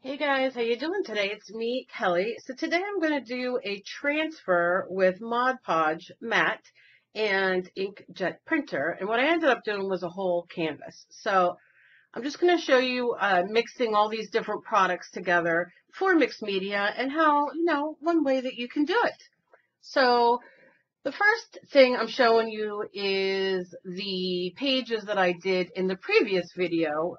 Hey guys, how you doing today? It's me, Kelly. So today I'm going to do a transfer with Mod Podge matte and inkjet printer. And what I ended up doing was a whole canvas. So I'm just going to show you mixing all these different products together for mixed media and how, one way that you can do it. So the first thing I'm showing you is the pages that I did in the previous video,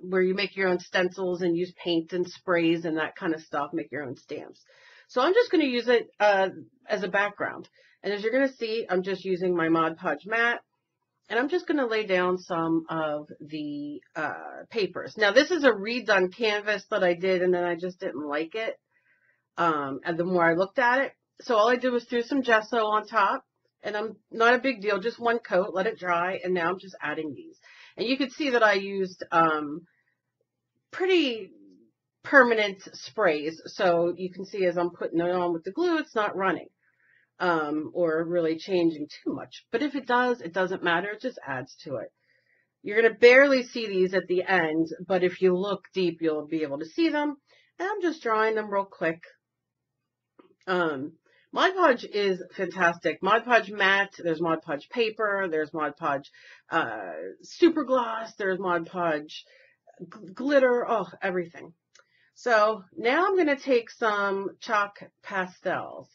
where you make your own stencils and use paint and sprays and that kind of stuff, make your own stamps. So I'm just going to use it as a background. And as you're going to see, I'm just using my Mod Podge matte, and I'm just going to lay down some of the papers. Now, this is a redone canvas that I did, and then I just didn't like it. And the more I looked at it, so all I did was threw some gesso on top, and I'm not a big deal, just one coat, let it dry, and now I'm just adding these. And you can see that I used pretty permanent sprays, so you can see as I'm putting it on with the glue, it's not running or really changing too much. But if it does, it doesn't matter, it just adds to it. You're going to barely see these at the end, but if you look deep, you'll be able to see them. And I'm just drawing them real quick. Mod Podge is fantastic. Mod Podge matte, there's Mod Podge paper, there's Mod Podge super gloss, there's Mod Podge glitter, oh, everything. So now I'm going to take some chalk pastels,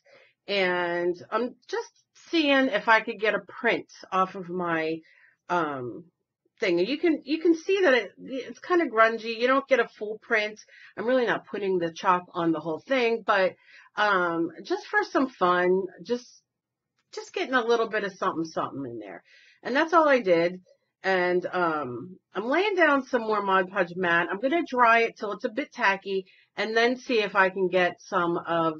and I'm just seeing if I could get a print off of my thing. And you can see that it's kind of grungy. You don't get a full print. I'm really not putting the chalk on the whole thing, but just for some fun, just getting a little bit of something in there. And that's all I did. And I'm laying down some more Mod Podge matte. I'm going to dry it till it's a bit tacky, and then see if I can get some of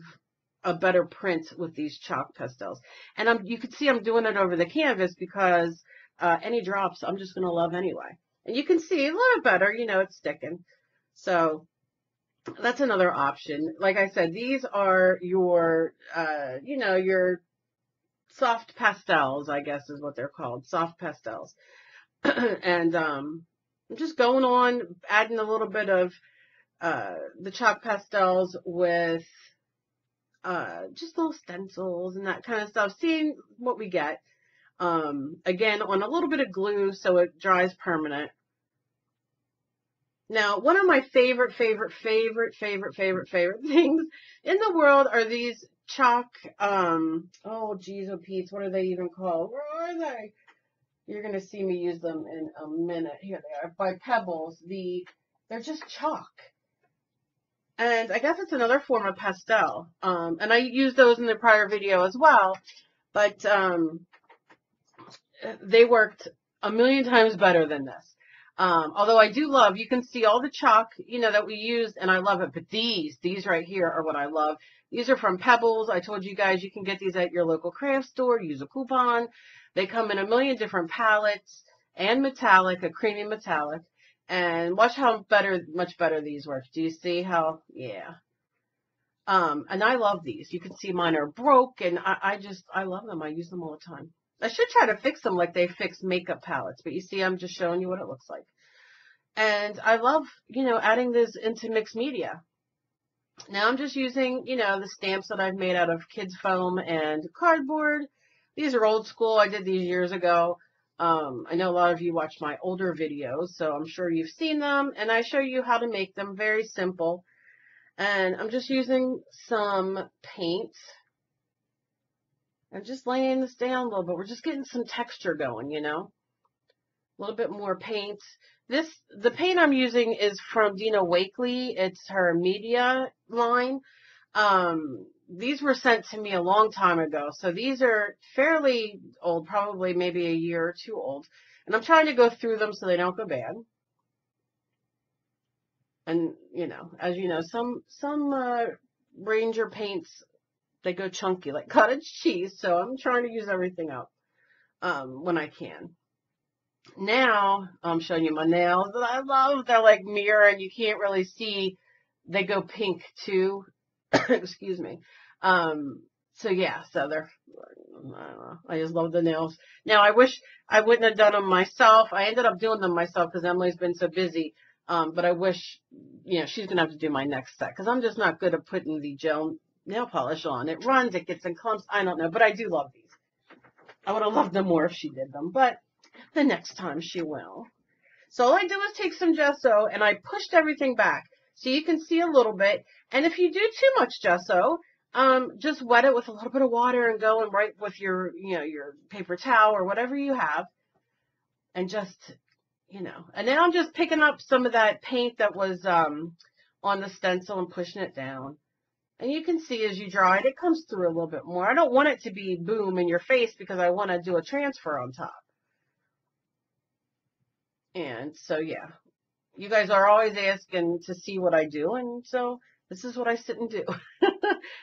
a better print with these chalk pastels. And you can see I'm doing it over the canvas because any drops I'm just going to love anyway. And you can see a little better, it's sticking. So that's another option. Like I said, these are your, your soft pastels, I guess is what they're called, soft pastels. And I'm just going on, adding a little bit of the chalk pastels with just little stencils and that kind of stuff, seeing what we get. Again, on a little bit of glue so it dries permanent. Now, one of my favorite things in the world are these chalk, oh geez, oh Pete, what are they even called? Where are they? You're going to see me use them in a minute. Here they are, by Pebbles. They're just chalk. And I guess it's another form of pastel. And I used those in the prior video as well. But they worked a million times better than this. Although I do love, you can see all the chalk, that we used, and I love it. But these right here are what I love. These are from Pebbles. I told you guys you can get these at your local craft store. Use a coupon. They come in a million different palettes and metallic, a creamy metallic. And watch how much better these work. Do you see how? Yeah. And I love these. You can see mine are broke, and I love them. I use them all the time. I should try to fix them like they fix makeup palettes, but you see, I'm just showing you what it looks like. And I love, adding this into mixed media. Now I'm just using, the stamps that I've made out of kids foam and cardboard. These are old school. I did these years ago. I know a lot of you watch my older videos, so I'm sure you've seen them, and I show you how to make them. Very simple. And I'm just using some paint. I'm just laying this down a little bit. We're just getting some texture going, a little bit more paint. The paint I'm using is from Dina Wakely. It's her media line. These were sent to me a long time ago, so these are fairly old, probably maybe a year or two old. And I'm trying to go through them so they don't go bad. And, as you know, some Ranger paints, they go chunky like cottage cheese, so I'm trying to use everything up when I can. Now, I'm showing you my nails that I love. They're like mirror, and you can't really see. They go pink, too. Excuse me. So, yeah, so they're, I don't know. I just love the nails. Now, I wish I wouldn't have done them myself. I ended up doing them myself because Emily's been so busy. But I wish you know, she's going to have to do my next set because I'm just not good at putting the gel nail polish on. It runs, it gets in clumps. I don't know, but I do love these. I would have loved them more if she did them, but the next time she will. So all I did was take some gesso and I pushed everything back so you can see a little bit. And if you do too much gesso, just wet it with a little bit of water and go and right with your, you know, your paper towel or whatever you have. And just, you know, and now I'm just picking up some of that paint that was on the stencil and pushing it down. And you can see as you dry it, it comes through a little bit more. I don't want it to be boom in your face because I want to do a transfer on top. And so, yeah, you guys are always asking to see what I do. And so this is what I sit and do.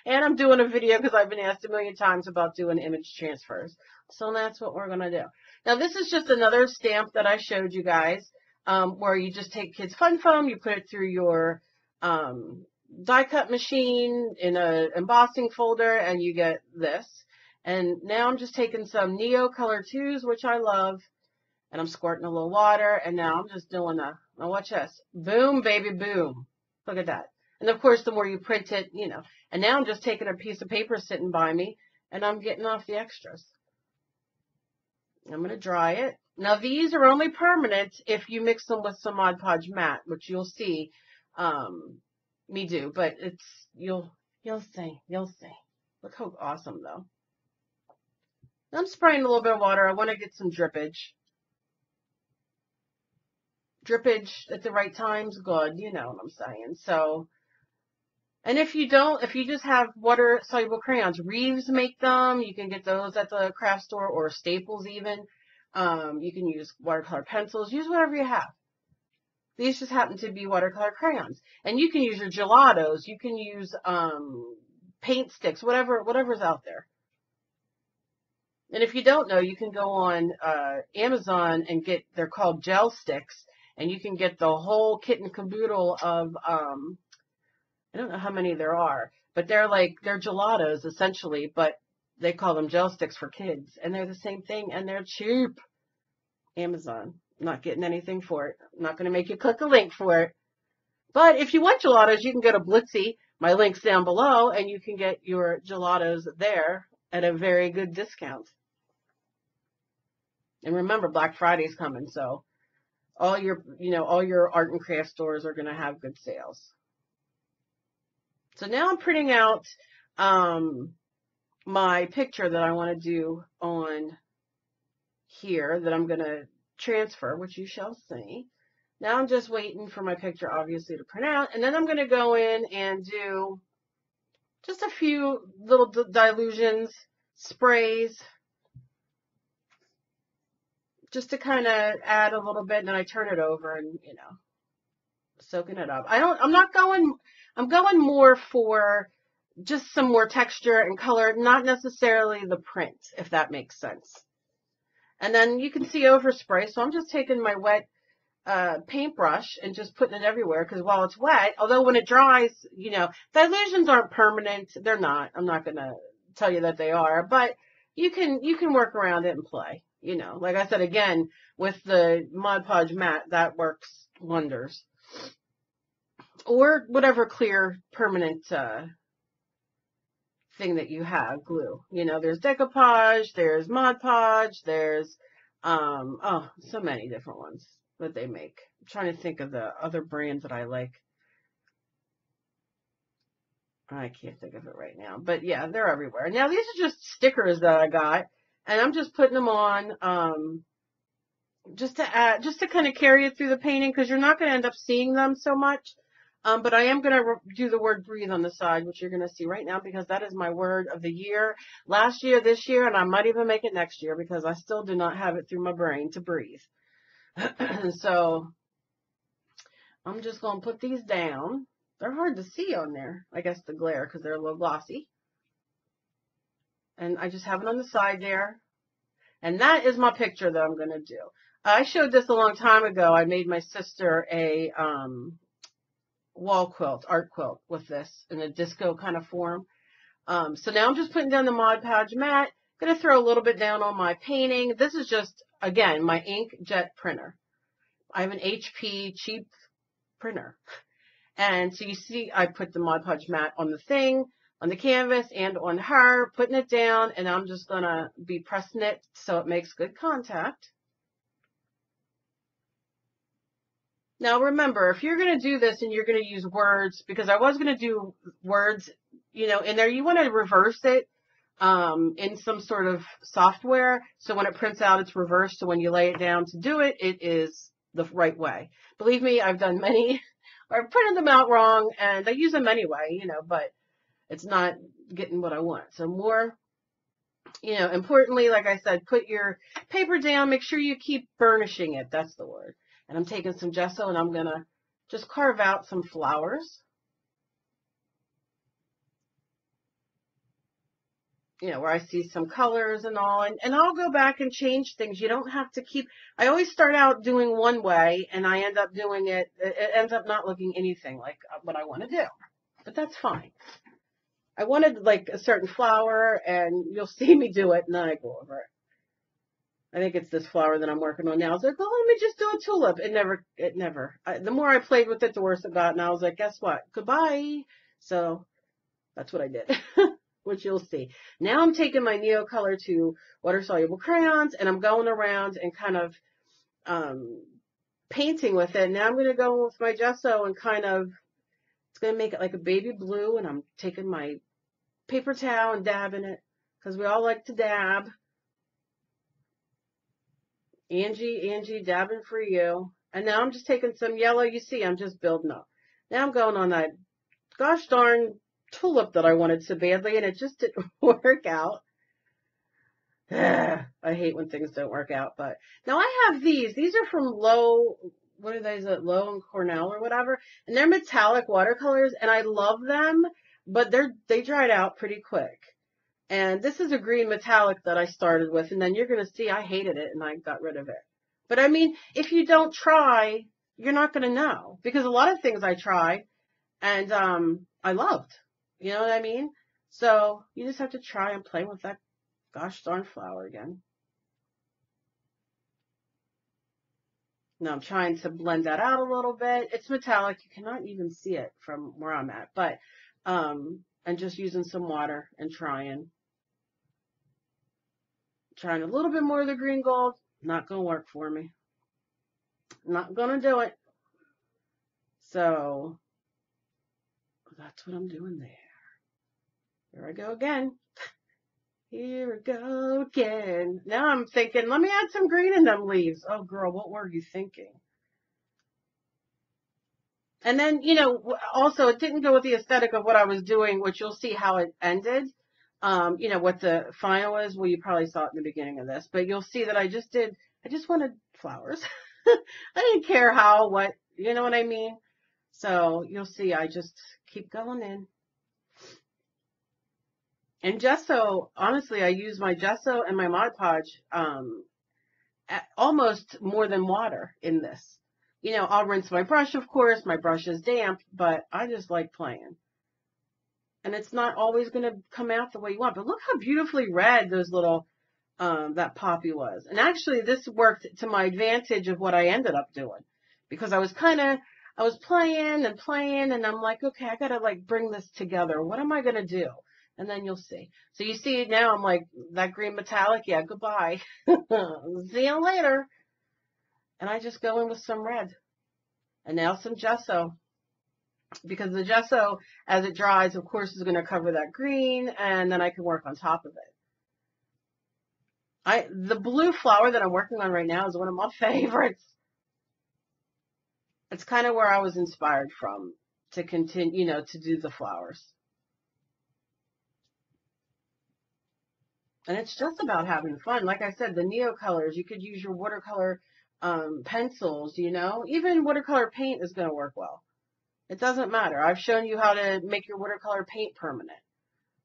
And I'm doing a video because I've been asked a million times about doing image transfers. So that's what we're going to do. Now, this is just another stamp that I showed you guys where you just take Kids Fun Foam, you put it through your die cut machine in an embossing folder, and you get this. And now I'm just taking some Neo Color 2s, which I love. And I'm squirting a little water, and now I'm just doing now watch this. Boom, baby, boom. Look at that. And of course, the more you print it, you know. And now I'm just taking a piece of paper sitting by me, and I'm getting off the extras. I'm going to dry it. Now, these are only permanent if you mix them with some Mod Podge matte, which you'll see me do. But it's, you'll see. Look how awesome, though. I'm spraying a little bit of water. I want to get some drippage. Drippage at the right time's good, you know what I'm saying. So, and if you just have water soluble crayons, Reeves make them. You can get those at the craft store or Staples even. You can use watercolor pencils. Use whatever you have. These just happen to be watercolor crayons, and you can use your gelatos. You can use paint sticks, whatever's out there. And if you don't know, you can go on Amazon and get. They're called gel sticks. And you can get the whole kit and caboodle of, I don't know how many there are, but they're gelatos essentially, but they call them gel sticks for kids. And they're the same thing, and they're cheap. Amazon. I'm not getting anything for it. I'm not going to make you click a link for it. But if you want gelatos, you can go to Blitzy. My link's down below, and you can get your gelatos there at a very good discount. And remember, Black Friday's coming, so all your art and craft stores are going to have good sales. So now I'm printing out my picture that I want to do on here that I'm going to transfer, which you shall see. Now I'm just waiting for my picture, obviously, to print out. And then I'm going to go in and do just a few little dilutions, sprays, just to kind of add a little bit, and then I turn it over and, you know, soaking it up. I'm going more for just some more texture and color, not necessarily the print, if that makes sense. And then you can see overspray, so I'm just taking my wet paintbrush and just putting it everywhere, because while it's wet, although when it dries, you know, dilutions aren't permanent. They're not. I'm not going to tell you that they are, but you can work around it and play. You know, like I said, again, with the Mod Podge matte, that works wonders. Or whatever clear permanent thing that you have, glue. You know, there's decoupage, there's Mod Podge, there's, oh, so many different ones that they make. I'm trying to think of the other brands that I like. I can't think of it right now, but yeah, they're everywhere. Now, these are just stickers that I got. And I'm just putting them on just to kind of carry it through the painting, because you're not going to end up seeing them so much. But I am going to do the word breathe on the side, which you're going to see right now, because that is my word of the year. Last year, this year, and I might even make it next year, because I still do not have it through my brain to breathe. So I'm just going to put these down. They're hard to see on there, I guess, the glare, because they're a little glossy. And I just have it on the side there. And that is my picture that I'm going to do. I showed this a long time ago. I made my sister a wall quilt, art quilt with this in a disco kind of form. So now I'm just putting down the Mod Podge matte. I'm going to throw a little bit down on my painting. This is just, again, my inkjet printer. I have an HP cheap printer. And so you see, I put the Mod Podge mat on the thing, on the canvas, and on her, putting it down, and I'm just going to be pressing it so it makes good contact. Now remember, if you're going to do this and you're going to use words, because I was going to do words, you know, in there, you want to reverse it in some sort of software. So when it prints out, it's reversed. So when you lay it down to do it, it is the right way. Believe me, I've done many, or I've printed them out wrong, and I use them anyway, you know, but it's not getting what I want. So more, you know, importantly, like I said, put your paper down, make sure you keep burnishing it. That's the word. And I'm taking some gesso and I'm going to just carve out some flowers. You know, where I see some colors and all, and I'll go back and change things. You don't have to keep, I always start out doing one way and I end up doing it ends up not looking anything like what I want to do, but that's fine. I wanted like a certain flower and you'll see me do it and then I go over it. I think it's this flower that I'm working on now. I was like, oh, let me just do a tulip. It never. The more I played with it, the worse it got. And I was like, guess what? Goodbye. So that's what I did, which you'll see. Now I'm taking my Neocolor to water-soluble crayons, and I'm going around and kind of painting with it. Now I'm going to go with my gesso and kind of, it's going to make it like a baby blue, and I'm taking my paper towel and dabbing it, because we all like to dab. Angie, dabbing for you. And now I'm just taking some yellow. You see, I'm just building up. Now I'm going on that gosh darn tulip that I wanted so badly, and it just didn't work out. I hate when things don't work out. But now I have these. These are from Low, what are these, Low and Cornell or whatever, and they're metallic watercolors, and I love them, but they dried out pretty quick. And this is a green metallic that I started with, and then you're going to see I hated it and I got rid of it. But I mean, if you don't try, you're not going to know, because a lot of things I tried and I loved, you know what I mean? So you just have to try and play with that gosh darn flower again. Now I'm trying to blend that out a little bit. It's metallic. You cannot even see it from where I'm at, but and just using some water and trying a little bit more of the green gold. Not going to work for me. Not going to do it. So that's what I'm doing there. Here I go again. Here we go again. Now I'm thinking, let me add some green in them leaves. Oh, girl, what were you thinking? And then, you know, also it didn't go with the aesthetic of what I was doing, which you'll see how it ended. You know, what the final is. Well, you probably saw it in the beginning of this, but you'll see that I just wanted flowers. I didn't care how, what, you know what I mean? So you'll see, I just keep going in. And gesso, honestly, I use my gesso and my Mod Podge almost more than water in this. You know, I'll rinse my brush, of course. My brush is damp, but I just like playing. And it's not always going to come out the way you want. But look how beautifully red those little, that poppy was. And actually, this worked to my advantage of what I ended up doing. Because I was playing, and I'm like, okay, I got to like bring this together. What am I going to do? And then you'll see. So you see now, I'm like, that green metallic, yeah, goodbye. See you later. And I just go in with some red. And now some gesso. Because the gesso, as it dries, of course, is going to cover that green, and then I can work on top of it. The blue flower that I'm working on right now is one of my favorites. It's kind of where I was inspired from to continue, you know, to do the flowers. And it's just about having fun. Like I said, the Neocolors, you could use your watercolor pencils, you know. Even watercolor paint is going to work well. It doesn't matter. I've shown you how to make your watercolor paint permanent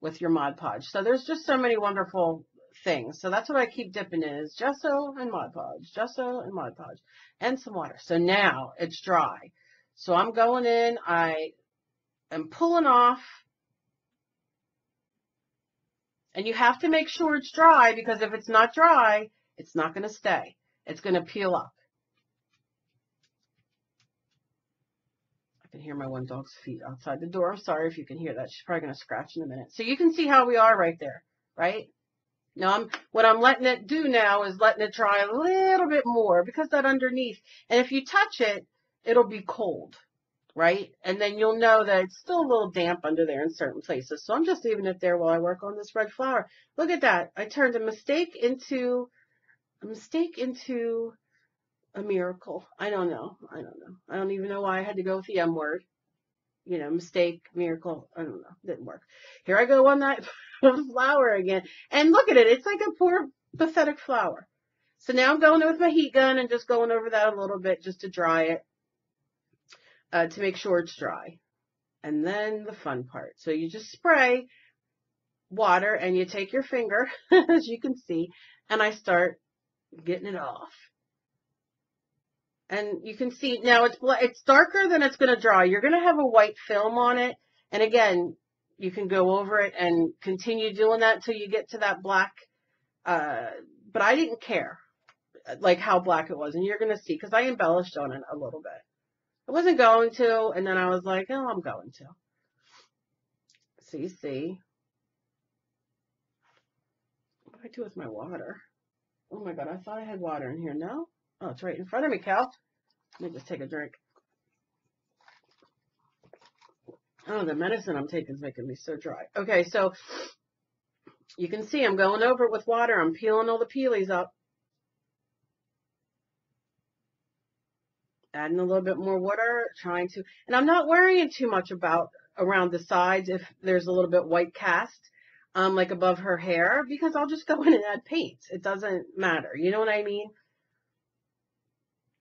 with your Mod Podge. So there's just so many wonderful things. So that's what I keep dipping in, is gesso and Mod Podge, gesso and Mod Podge, and some water. So now it's dry. So I'm going in, I am pulling off, and you have to make sure it's dry, because if it's not dry, it's not going to stay. It's going to peel up. can hear my one dog's feet outside the door. I'm sorry if you can hear that. She's probably going to scratch in a minute. So you can see how we are right there, right? Now, what I'm letting it do now is letting it dry a little bit more because that underneath, and if you touch it, it'll be cold, right? And then you'll know that it's still a little damp under there in certain places. So I'm just leaving it there while I work on this red flower. Look at that. I turned a mistake into a miracle. I don't know. I don't even know why I had to go with the M word. You know, mistake, miracle. I don't know. Didn't work. Here I go on that flower again. And look at it. It's like a poor, pathetic flower. So now I'm going with my heat gun and just going over that a little bit just to dry it, to make sure it's dry. And then the fun part. So you just spray water and you take your finger, as you can see, and I start getting it off. And you can see now it's darker than it's going to dry. You're going to have a white film on it. And again, you can go over it and continue doing that until you get to that black. But I didn't care like how black it was. And you're going to see because I embellished on it a little bit. I wasn't going to. And then I was like, oh, I'm going to. So you see. What do I do with my water? Oh my God, I thought I had water in here. No? Oh, it's right in front of me, Cal. Let me just take a drink. Oh, the medicine I'm taking is making me so dry. Okay, so you can see I'm going over it with water. I'm peeling all the peelies up. Adding a little bit more water, and I'm not worrying too much about around the sides if there's a little bit white cast, like above her hair, because I'll just go in and add paint. It doesn't matter. You know what I mean?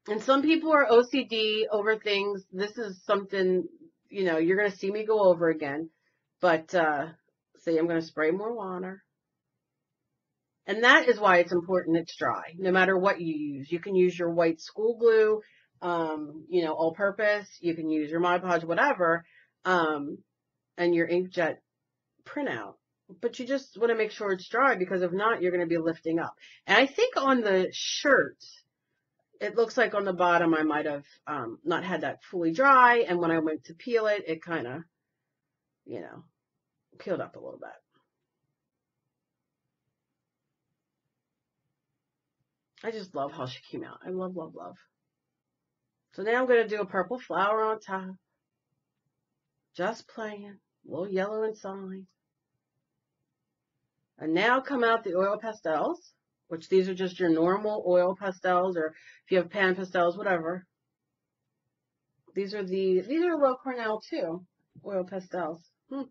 And some people are OCD over things. This is something, you know, you're going to see me go over again. But, see, I'm going to spray more water. And that is why it's important it's dry, no matter what you use. You can use your white school glue, you know, all purpose. You can use your Mod Podge, whatever, and your inkjet printout. But you just want to make sure it's dry because if not, you're going to be lifting up. And I think on the shirt, it looks like on the bottom I might have not had that fully dry, and when I went to peel it, it kind of, you know, peeled up a little bit. I just love how she came out. I love, love, love. So now I'm going to do a purple flower on top. Just playing. A little yellow inside. And now come out the oil pastels, which these are just your normal oil pastels, or if you have pan pastels, whatever. These are low Cornell too, oil pastels. I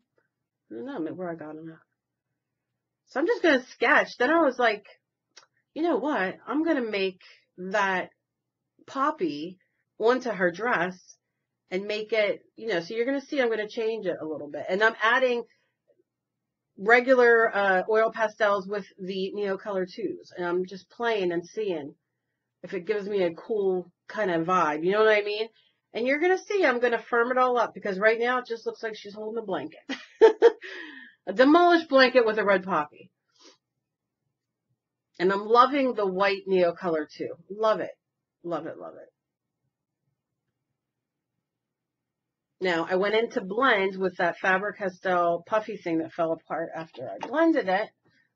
don't know where I got them at. So I'm just going to sketch. Then I was like, you know what? I'm going to make that poppy onto her dress and make it, you know, so you're going to see I'm going to change it a little bit. And I'm adding regular oil pastels with the Neo Color 2s. And I'm just playing and seeing if it gives me a cool kind of vibe. You know what I mean? And you're going to see I'm going to firm it all up because right now it just looks like she's holding a blanket. A demolished blanket with a red poppy. And I'm loving the white Neo Color too. Love it. Love it, love it. Now, I went into blend with that Faber-Castell puffy thing that fell apart after I blended it,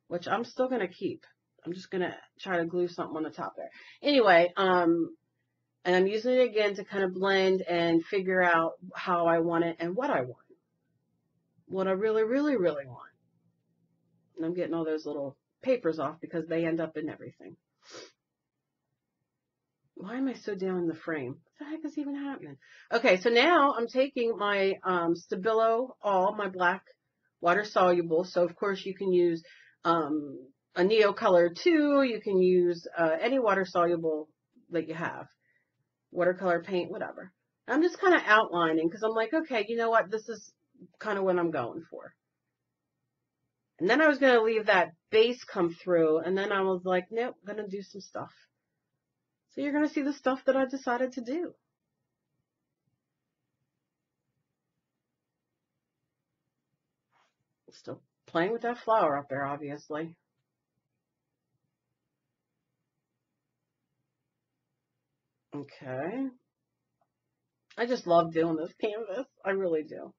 which I'm still going to keep. I'm just going to try to glue something on the top there. Anyway, and I'm using it again to kind of blend and figure out how I want it and what I want. What I really, really, really want. And I'm getting all those little papers off because they end up in everything. Why am I so down in the frame? What the heck is even happening? Okay, so now I'm taking my Stabilo All, my black water soluble. So of course you can use a Neo Color 2. You can use any water soluble that you have. Watercolor paint, whatever. I'm just kind of outlining because I'm like, okay, you know what? This is kind of what I'm going for. And then I was going to leave that base come through. And then I was like, nope, I'm going to do some stuff. So you're going to see the stuff that I decided to do. Still playing with that flower up there, obviously. Okay. I just love doing this canvas. I really do.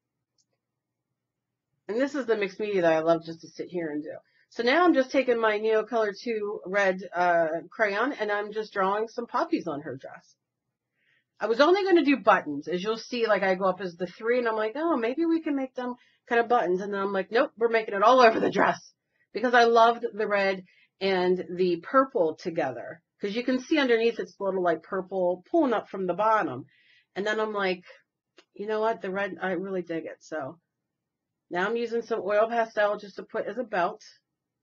And this is the mixed media that I love just to sit here and do. So now I'm just taking my Neocolor 2 red crayon and I'm just drawing some poppies on her dress. I was only going to do buttons. As you'll see, like I go up as the 3 and I'm like, oh, maybe we can make them kind of buttons. And then I'm like, nope, we're making it all over the dress because I loved the red and the purple together. Because you can see underneath it's a little like purple pulling up from the bottom. And then I'm like, you know what? The red, I really dig it. So now I'm using some oil pastel just to put as a belt.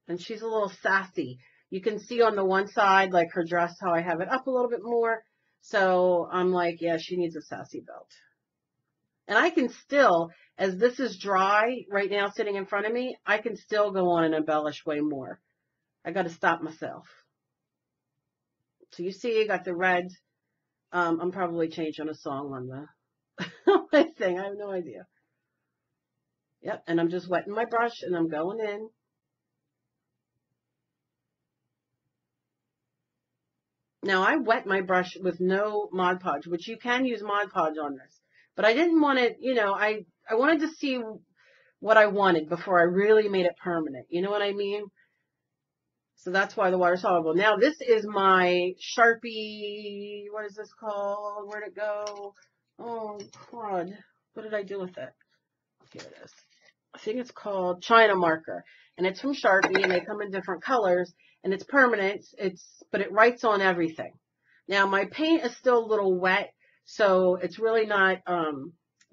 And she's a little sassy. You can see on the one side, like her dress, how I have it up a little bit more. So I'm like, yeah, she needs a sassy belt. And I can still, as this is dry right now sitting in front of me, I can still go on and embellish way more. I got to stop myself. So you see, I got the red. I'm probably changing a song on the thing. I have no idea. Yep, and I'm just wetting my brush and I'm going in. Now I wet my brush with no Mod Podge, which you can use Mod Podge on this, but I didn't want it, you know, I wanted to see what I wanted before I really made it permanent. You know what I mean? So that's why the water's soluble. Now this is my Sharpie, what is this called? Where'd it go? Oh, crud. What did I do with it? Here it is. I think it's called China Marker, and it's from Sharpie, and they come in different colors, and it's permanent. But it writes on everything. Now my paint is still a little wet, so it's really not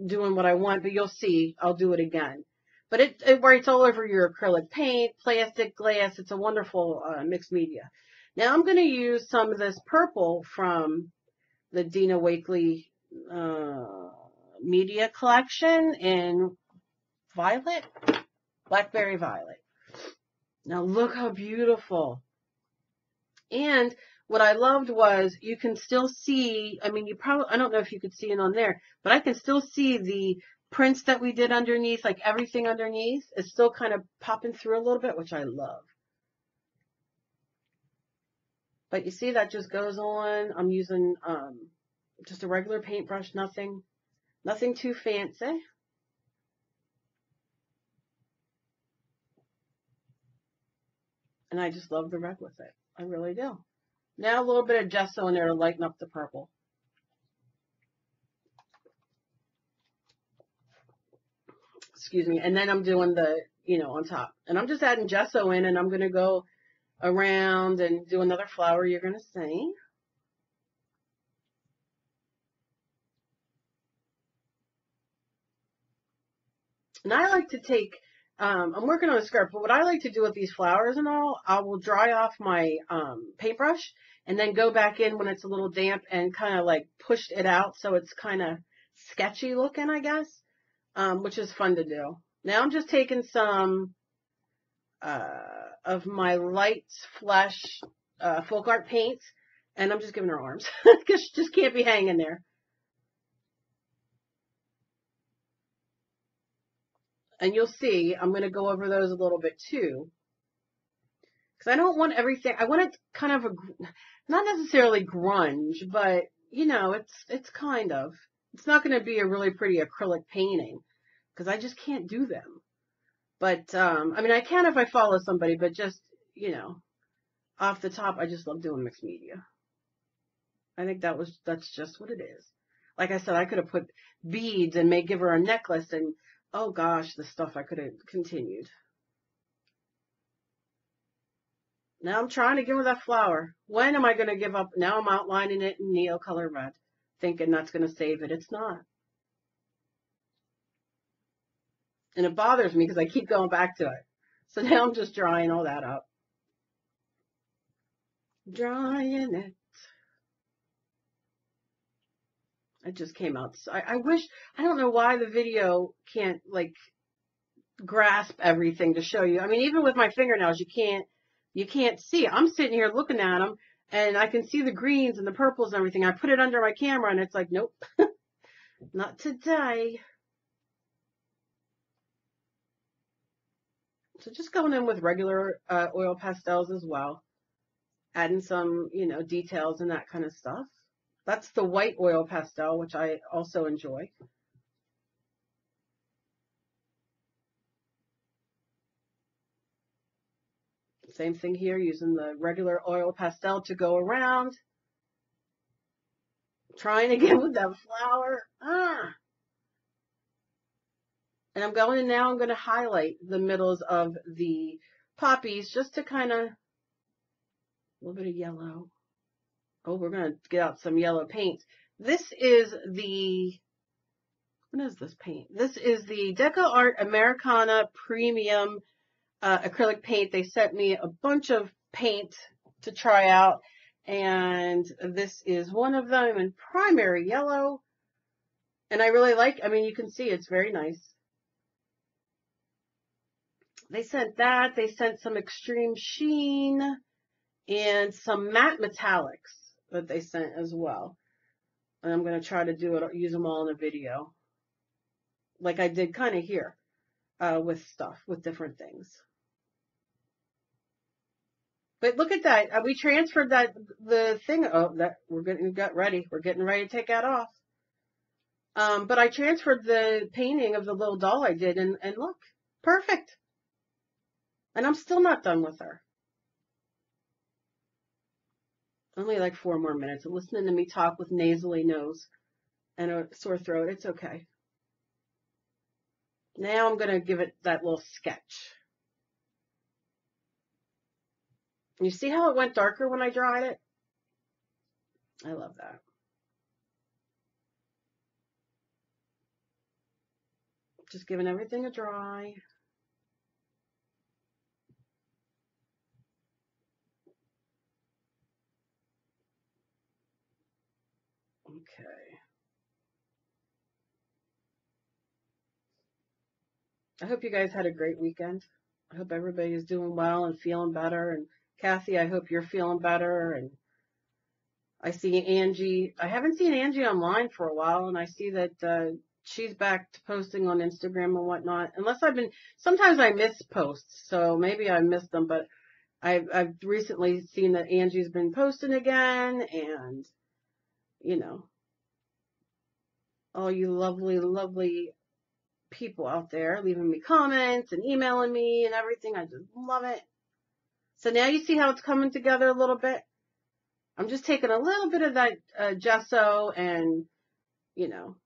doing what I want. But you'll see, I'll do it again. But it writes all over your acrylic paint, plastic, glass. It's a wonderful mixed media. Now I'm going to use some of this purple from the Dina Wakley media collection in Violet, Blackberry Violet. Now look how beautiful. And what I loved was you can still see, I mean, I don't know if you could see it on there, but I can still see the prints that we did underneath, like everything underneath is still kind of popping through a little bit, which I love. But you see that just goes on. I'm using just a regular paintbrush, nothing too fancy. And I just love the red with it. I really do. Now a little bit of gesso in there to lighten up the purple. Excuse me. And then I'm doing the, you know, on top. And I'm just adding gesso in, and I'm going to go around and do another flower you're going to see. And I like to take, I'm working on a skirt, but what I like to do with these flowers and all, I will dry off my paintbrush and then go back in when it's a little damp and kind of like push it out so it's kind of sketchy looking, I guess, which is fun to do. Now I'm just taking some of my light flesh folk art paints, and I'm just giving her arms because she just can't be hanging there. And you'll see, I'm going to go over those a little bit too. Because I don't want everything, I want it kind of not necessarily grunge, but, you know, it's kind of. It's not going to be a really pretty acrylic painting because I just can't do them. But, I mean, I can if I follow somebody, but just, you know, off the top, I just love doing mixed media. I think that's just what it is. Like I said, I could have put beads and give her a necklace and, oh gosh, the stuff I could have continued. Now I'm trying to give her that flower. When am I going to give up? Now I'm outlining it in Neocolor red, thinking that's going to save it. It's not. And it bothers me because I keep going back to it. So now I'm just drying all that up. Drying it. It just came out. I wish, I don't know why the video can't like grasp everything to show you. I mean, even with my fingernails, you can't see. I'm sitting here looking at them and I can see the greens and the purples and everything. I put it under my camera and it's like, nope, not today. So just going in with regular oil pastels as well, adding some, you know, details and that kind of stuff. That's the white oil pastel, which I also enjoy. Same thing here, using the regular oil pastel to go around. Trying again with that flower. And I'm going in now, I'm going to highlight the middles of the poppies just to kind of, a little bit of yellow. Oh, we're going to get out some yellow paint. This is the, what is this paint? This is the Deco Art Americana Premium acrylic paint. They sent me a bunch of paint to try out, and this is one of them in primary yellow. And I really like, I mean, you can see it's very nice. They sent that. They sent some extreme sheen and some matte metallics that they sent as well. And I'm going to try to do it, use them all in a video, like I did kind of here with stuff, with different things. But look at that. We transferred that, the thing. Oh, that we're getting ready. We're getting ready to take that off. But I transferred the painting of the little doll I did, and look, perfect. And I'm still not done with her. Only like 4 more minutes of listening to me talk with nasally nose and a sore throat. It's okay. Now I'm going to give it that little sketch. You see how it went darker when I dried it? I love that. Just giving everything a dry. Okay. I hope you guys had a great weekend. I hope everybody is doing well and feeling better. And Kathy, I hope you're feeling better. And I see Angie. I haven't seen Angie online for a while, and I see that she's back to posting on Instagram and whatnot. Unless I've been, sometimes I miss posts, so maybe I missed them. But I've recently seen that Angie's been posting again, and you know, all you lovely, lovely people out there leaving me comments and emailing me and everything. I just love it. So now you see how it's coming together a little bit. I'm just taking a little bit of that gesso and, you know,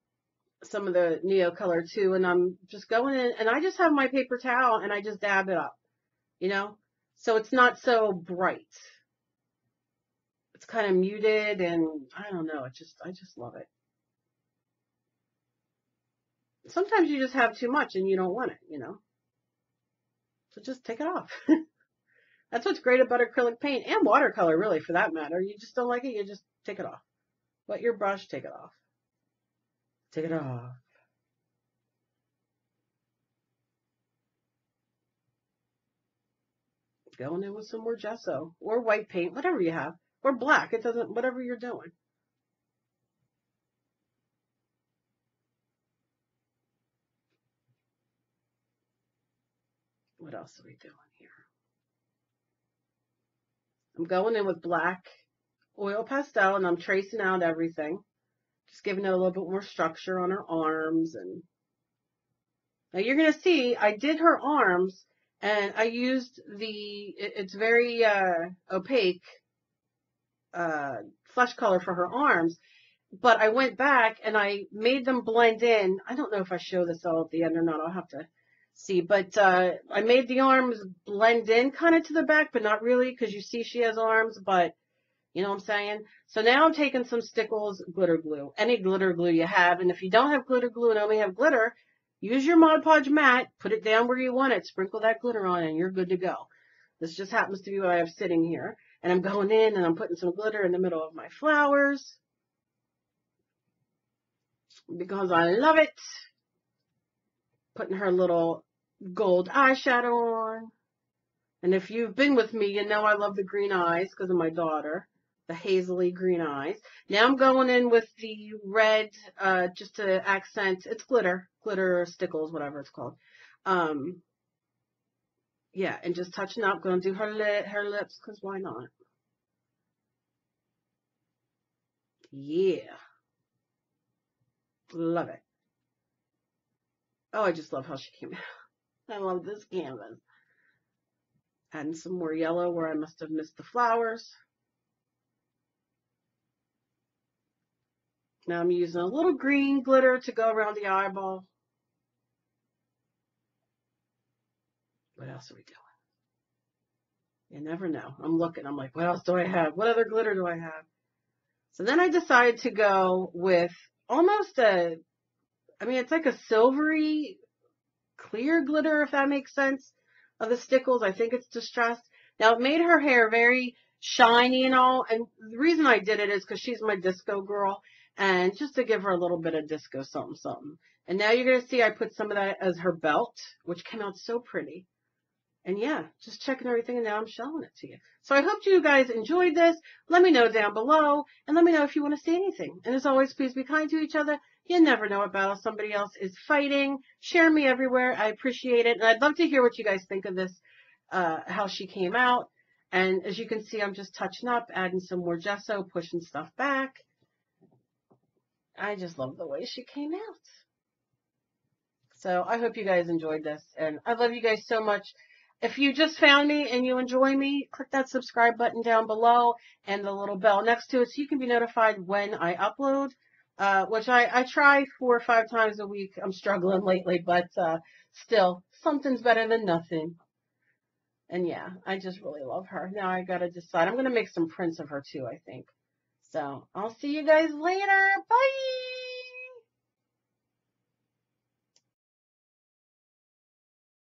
some of the Neo color too, and I'm just going in, and I just have my paper towel and I just dab it up, you know, so it's not so bright. It's kind of muted, and I don't know, I just love it. Sometimes you just have too much and you don't want it, you know, so just take it off. That's what's great about acrylic paint and watercolor, really, for that matter. You just don't like it, you just take it off. Wet your brush, take it off. Take it off. Going in with some more gesso or white paint, whatever you have, or black. It doesn't, whatever you're doing. What else are we doing here? I'm going in with black oil pastel, and I'm tracing out everything, just giving it a little bit more structure on her arms. And now you're going to see I did her arms, and I used it's very opaque flesh color for her arms, but I went back and I made them blend in. I don't know if I show this all at the end or not. I'll have to see, but I made the arms blend in kind of to the back, but not really, because you see she has arms, but you know what I'm saying? So now I'm taking some Stickles glitter glue, any glitter glue you have, and if you don't have glitter glue and only have glitter, use your Mod Podge mat, put it down where you want it, sprinkle that glitter on, and you're good to go. This just happens to be what I have sitting here, and I'm going in and I'm putting some glitter in the middle of my flowers because I love it. Putting her little gold eyeshadow on. And if you've been with me, you know I love the green eyes because of my daughter, the hazily green eyes. Now I'm going in with the red, just to accent, it's glitter or Stickles, whatever it's called. Yeah, and just touching up, going to do her lips, because why not? Yeah. Love it. Oh, I just love how she came out. I love this canvas. Adding some more yellow where I must have missed the flowers. Now I'm using a little green glitter to go around the eyeball. What else are we doing? You never know. I'm looking. I'm like, what else do I have? What other glitter do I have? So then I decided to go with almost a, I mean, it's like a silvery clear glitter, if that makes sense, of the stickles. I think it's Distressed. Now, it made her hair very shiny and all, and the reason I did it is because she's my disco girl, and just to give her a little bit of disco something, something. And now you're going to see I put some of that as her belt, which came out so pretty. And yeah, just checking everything, and now I'm showing it to you. So I hope you guys enjoyed this. Let me know down below, and let me know if you want to see anything. And as always, please be kind to each other. You never know what battle somebody else is fighting. Share me everywhere. I appreciate it. And I'd love to hear what you guys think of this, how she came out. And as you can see, I'm just touching up, adding some more gesso, pushing stuff back. I just love the way she came out. So I hope you guys enjoyed this. And I love you guys so much. If you just found me and you enjoy me, click that subscribe button down below and the little bell next to it so you can be notified when I upload, which I try 4 or 5 times a week. I'm struggling lately, but still, something's better than nothing. And yeah, I just really love her. Now I got to decide. I'm going to make some prints of her too, I think. So I'll see you guys later. Bye!